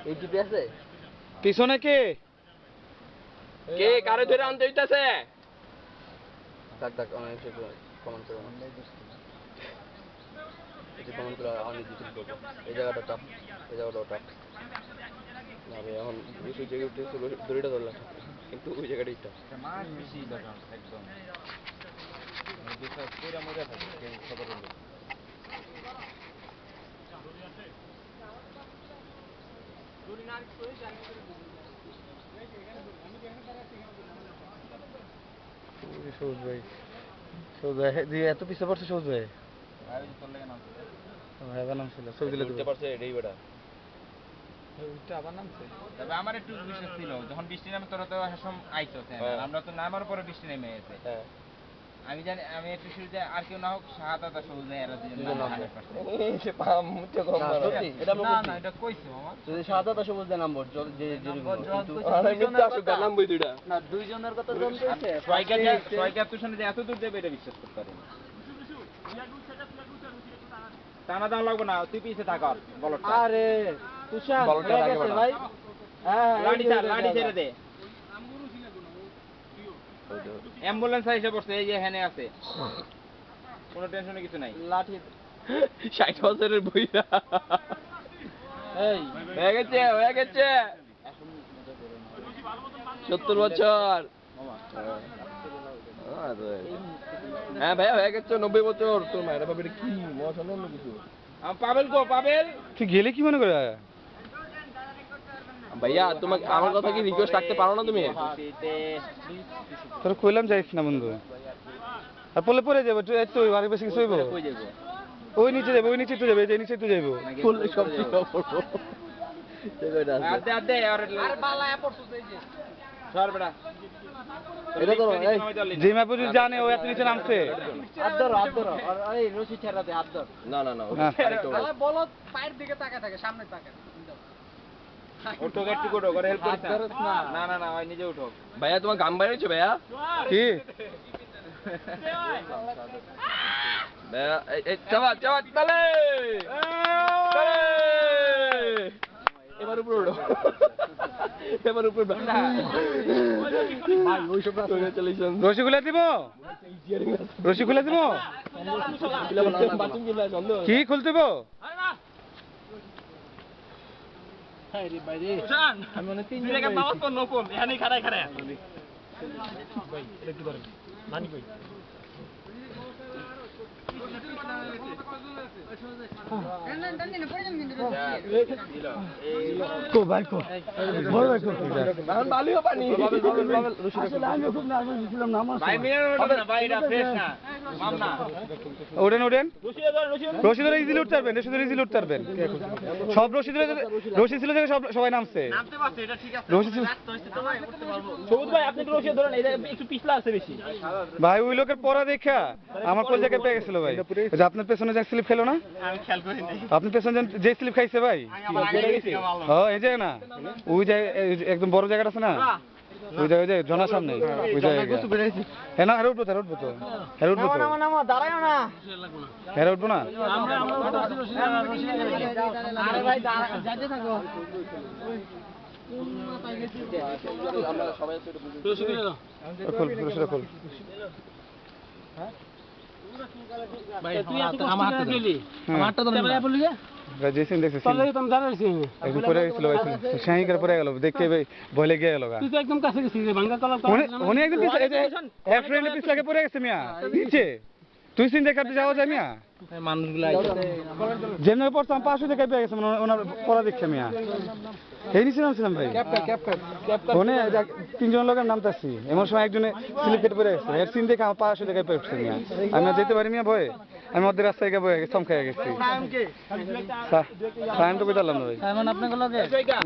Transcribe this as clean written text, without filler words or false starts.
এই জিপে আছে পিছনে কে কে কারে ধরে আনতে হইতাছে? থাক থাক অনেক কমেন্ট করো না এই কমেন্ট করে অনেক কিছু করবো এই জায়গাটা টাফ এই জায়গাটাও টাফ না ভাই এখন বেশি জায়গায় উঠে দড়িটা ধরলাম কিন্তু ওই জায়গাটাই টাফ মাছ বেশি দরকার একদম বিশ্বাস কইরা মজা থাকে কেউ খবর হলো সবুজ ভাই সবুজ ভাই এত পিছিয়ে পড়ছে সবুজ ভাই আর চলে গেল ভাই বানাম ছিল ছবি দিলে উঠতে পারছে এটাই বেটা ওইটা আবার নামছে তবে আমার একটু বিশ্বাস ছিল যখন বৃষ্টি নামে তোরা তো হাসম আইছো আমরা তো নামার পরে বৃষ্টি নেমে গেছে হ্যাঁ আমি জানি আমি একটু শুরুতে আর কেউ না হোক শাহাদাত আর সবুজ ভাই এরা দুজন এই যে পাম মুতে কম না এটা না না এটা কইছে মামা যদি সাদা তা সবুজ দেন নাম্বার যে আরে মিথ্যা আসুক নাম্বার দুইটা না দুইজনের কথা জানতেছে সয়কা তুষানে যে এত দূর যাবে এটা বিশ্বাস করতে পারি না টানা দাম লাগবে না তুই পিছে থাক বলো আরে তুষার বলটা হয়ে আগে গেছে বাড়া। ভাই হ্যাঁ লাড়ি ছেড়ে দে অ্যাম্বুলেন্স এসে পড়ছে এই যে এখানে আছে কোনো টেনশনে কিছু নাই লাঠি 60 বছরের বইরা এই হয়ে গেছে 70 বছর হ্যাঁ ভাইয়া হয়ে গেছে 90 বছর তোর মায়ের বাবা এটা কি মশা অন্য কিছু পাবেল গো পাবেল তুই গেলে কি মনে করে ভাইয়া তোমাকে আমার কথা কি রিকোয়েস্ট রাখতে পারো না তুমি? তোর কইলাম যাইস না বন্ধু আর পলে পরে যাবো তুই একটু বাড়ি বেশি কিছু হইব কই যাবো ওই নিচে যাবে ওই নিচে তুই যাবে এই নিচে তুই যাবো ফুল সব ঠিক করবো আদে আর বালায়া পড়ছস এই যে সর বেটা এটা তো এই যে মাপে যদি জানে ও এত নিচে নামছে হাত ধরো আর এই রশি ছেড়া দে হাত ধর না না না হ্যাঁ। তাহলে বলো পায়ের দিকে তাকায় থাকে সামনে তাকায় ওঠো একটু কোটো করে হেল্প করিস হাত ধরস না। না না না ওই নিজে উঠো ভাইয়া তোমার গাম বাইরেছে ভাইয়া কি ভাইয়া এই চাবা তালে এবার উপরে উঠো এবার উপরে ভাই ওই সব কংগ্রাচুলেশন রশি খুলে দিব রশি খুলে দিব কি খুলতে দিব কো ভাই কো বড় ভাই কো এখন বালিও পানি আসলে আমি খুব নার্ভাস ছিলাম না আমার ভাই মিনার হবে না ভাই এটা ফ্রেশ না মামনা ওঠেন রশি ধরে ইজিলি উঠতে পারবেন রশি ধরে ইজিলি উঠতে পারবেন সব রশি ধরে রশি ছিল যে সবাই নামছে নামতে পারছে এটা ঠিক আছে রশি ছিল সবুজ ভাই আপনি তো রশি ধরেন এটা একটু পিছলা আছে বেশি ভাই ওই লোকের পড়া দেখা আমার কোন জায়গায় পেয়ে গেছিল ভাই ওই যে আপনার পেছনে যে স্লিপ খেলো না আমি খেয়াল করি নাই আপনার পেছনে যে স্লিপ খাইছে ভাই এই যে না ওই যে একদম বড় জায়গাটা আছে না ওই জায়গায় জনার সামনে ওই জায়গায় হ্যাঁ না হেরে উঠবো তো হেরে উঠবো তো দাঁড়ায় না হেরে উঠবো না আরে ভাই যাইতে থাকো আমরা সবাই খোল রশিটা খোল ভাই তুই আমার হাতে গেলি আমার হাতটা তো না বললি ভাই জেসিন দেখছিস একদম পড়ে গেছিল ভাই শাহি করে পড়ে গেল দেখতে ভাই ভয় লেগে গেল তুই তো একদম কাছে গেছিস রে ভাঙা কলা উনি একদম পিছলে এই যে এক ফ্রেন্ডের পিছলে পড়ে গেছে মিয়া নিচে তুই সিন দেখাতে যাওয়া যায় মিয়া মানুষগুলো যেন পড়ছে আমার পাশে দেখে পেয়ে গেছে ওনার পড়া দেখছে মিয়া এই নিচে নামছিলাম ভাই ওনে তিনজন লোকের নামতাছি এমন সময় একজনে স্লিপ কেটে পড়ে গেছে এর সিন দেখে আমার পাশে দেখে পেয়ে উঠছে মিয়া আমি আর যেতে পারি মিয়া ভয়ে আমি মধ্যে রাস্তায় গিয়ে বয়ে চমকাই গেছি সায়ন তো কইতালাম না ভাই এখন আপনাকে লগে না